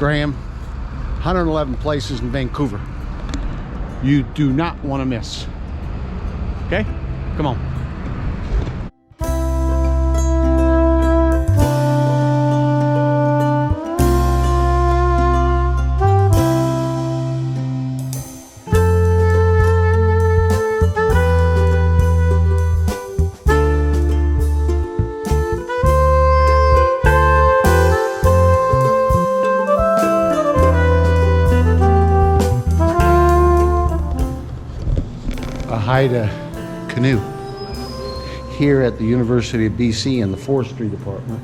Graham. 111 places in Vancouver you do not want to miss. Okay, come on. A canoe here at the University of BC in the forestry department.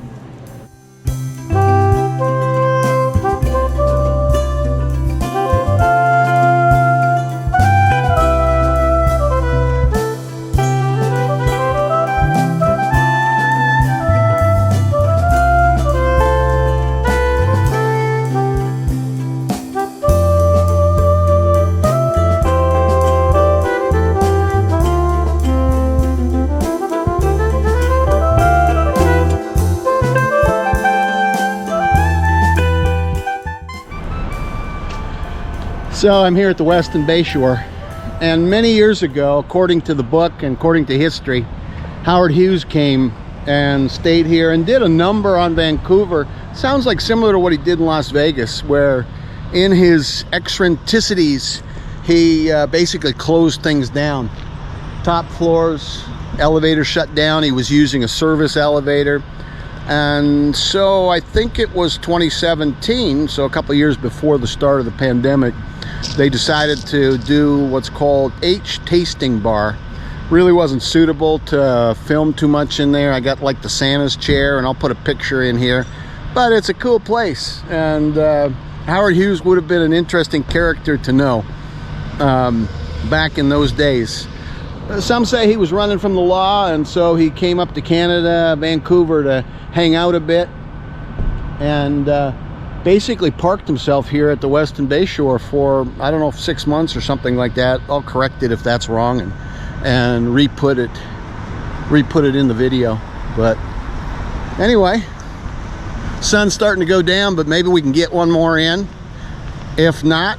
So I'm here at the Weston Bayshore, and many years ago, according to the book and according to history, Howard Hughes came and stayed here and did a number on Vancouver. Sounds like similar to what he did in Las Vegas, where in his eccentricities he basically closed things down. Top floors, elevator shut down. He was using a service elevator. And so I think it was 2017, so a couple years before the start of the pandemic, they decided to do what's called H tasting bar. Really wasn't suitable to film too much in there. I got like the Santa's chair, and I'll put a picture in here, but it's a cool place. And Howard Hughes would have been an interesting character to know back in those days. Some say he was running from the law, and so he came up to Canada, Vancouver, to hang out a bit, and basically parked himself here at the Weston Bayshore for, I don't know, 6 months or something like that. I'll correct it if that's wrong and re-put it in the video. But anyway, sun's starting to go down, but maybe we can get one more in. If not,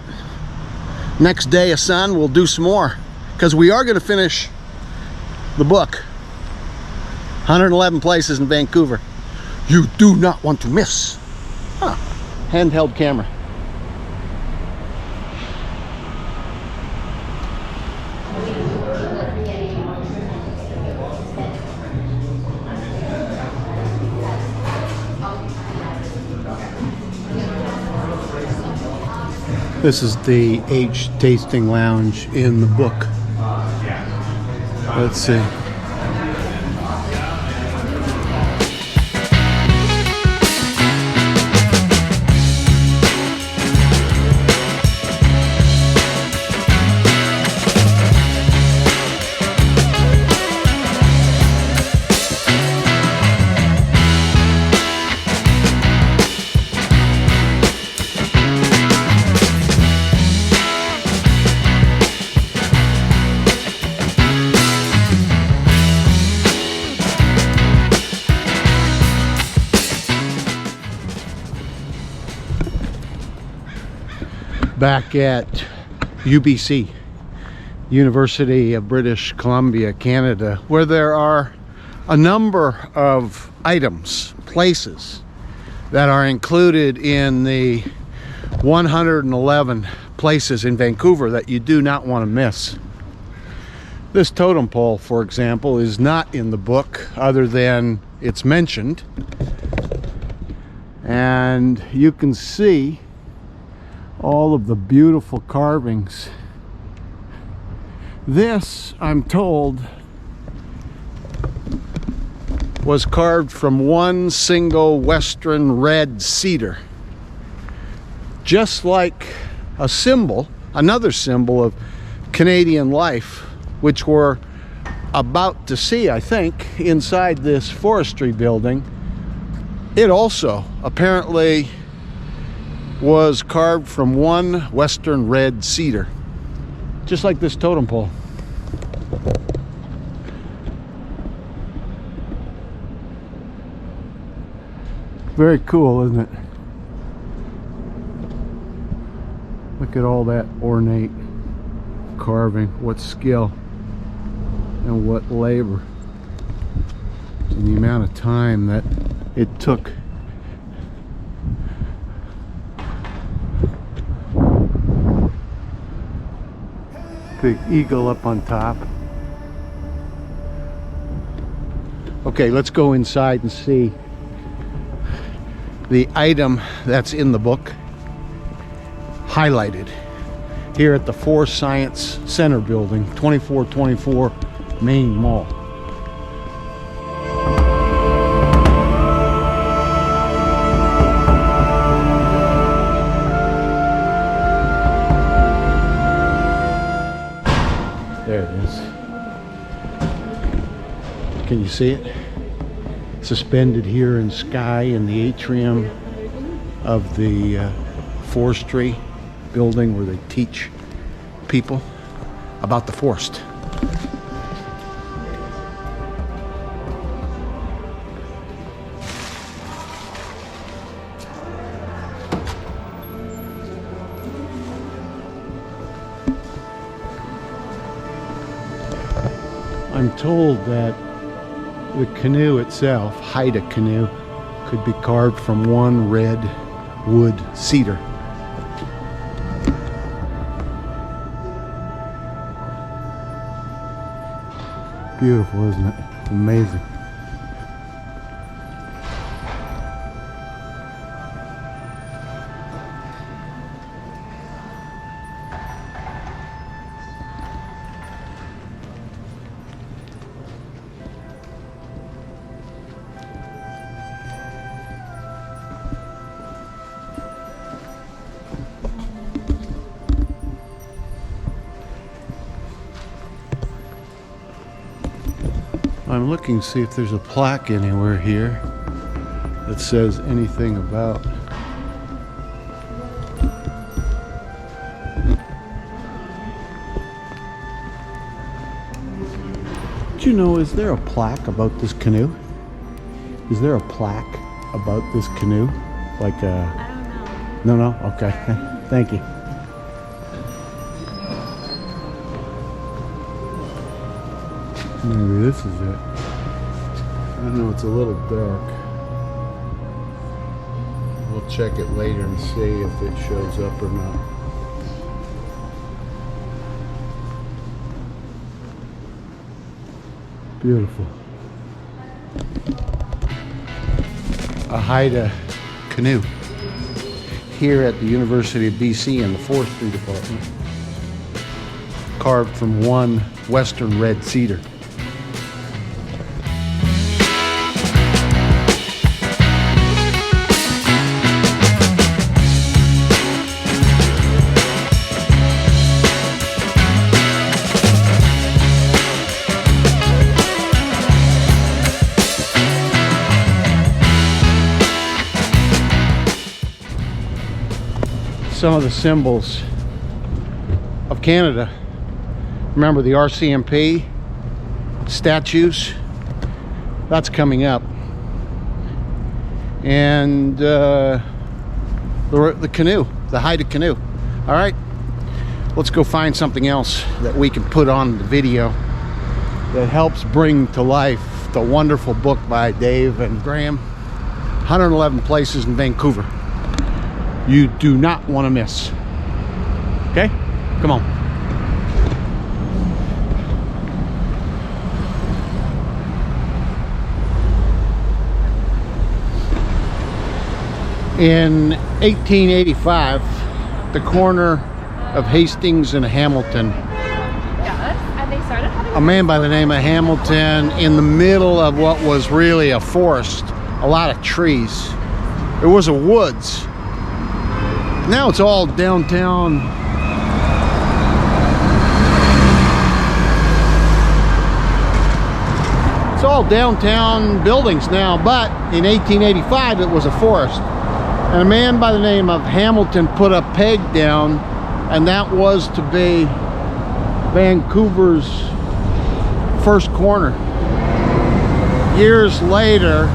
next day of sun, we'll do some more, because we are going to finish the book. 111 places in Vancouver you do not want to miss. Huh. Handheld camera. This is the H Tasting Lounge in the book. Let's see. Back at UBC, University of British Columbia, Canada, where there are a number of items, places that are included in the 111 places in Vancouver that you do not want to miss. This totem pole, for example, is not in the book, other than it's mentioned, and you can see all of the beautiful carvings. This, I'm told, was carved from one single western red cedar, just like a symbol, another symbol of Canadian life, which we're about to see, I think, inside this forestry building. It also apparently was carved from one western red cedar, just like this totem pole. Very cool, isn't it? Look at all that ornate carving. What skill and what labor, and the amount of time that it took. Big eagle up on top. Okay, let's go inside and see the item that's in the book highlighted here at the Forest Science Center building, 2424 Main Mall. There it is. Can you see it? Suspended here in sky in the atrium of the forestry building where they teach people about the forest. I'm told that the canoe itself, Haida canoe, could be carved from one red wood cedar. Beautiful, isn't it? Amazing. I'm looking to see if there's a plaque anywhere here that says anything about do you know, is there a plaque about this canoe? Is there a plaque about this canoe? Like a... I don't know. No? Okay. Thank you. Maybe this is it. I don't know, it's a little dark. We'll check it later and see if it shows up or not. Beautiful. A Haida canoe here at the University of BC in the Forestry Department, carved from one western red cedar. Some of the symbols of Canada. Remember the RCMP statues? That's coming up. And the canoe, the Haida canoe. All right, let's go find something else that we can put on the video that helps bring to life the wonderful book by Dave and Graham, 111 Places in Vancouver you do not want to miss. Okay, come on. In 1885, the corner of Hastings and Hamilton, And they started having a man by the name of Hamilton, in the middle of what was really a forest, a lot of trees. It was a woods. Now it's all downtown. It's all downtown buildings now, but in 1885 it was a forest. And a man by the name of Hamilton put a peg down, and that was to be Vancouver's first corner. Years later,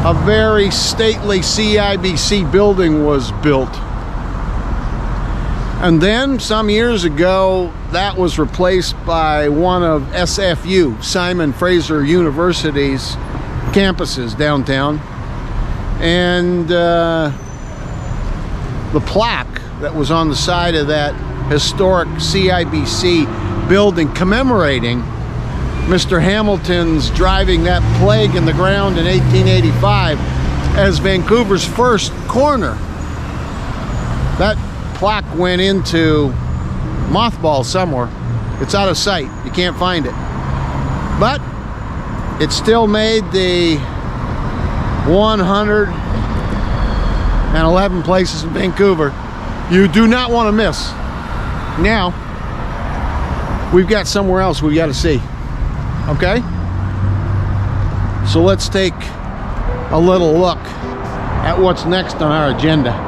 a very stately CIBC building was built. And then some years ago, that was replaced by one of SFU, Simon Fraser University's campuses downtown. And the plaque that was on the side of that historic CIBC building commemorating Mr. Hamilton's driving that plague in the ground in 1885 as Vancouver's first coroner. That plaque went into mothballs somewhere. It's out of sight. You can't find it. But it still made the 111 places in Vancouver you do not want to miss. Now, we've got somewhere else we got to see. Okay? So let's take a little look at what's next on our agenda.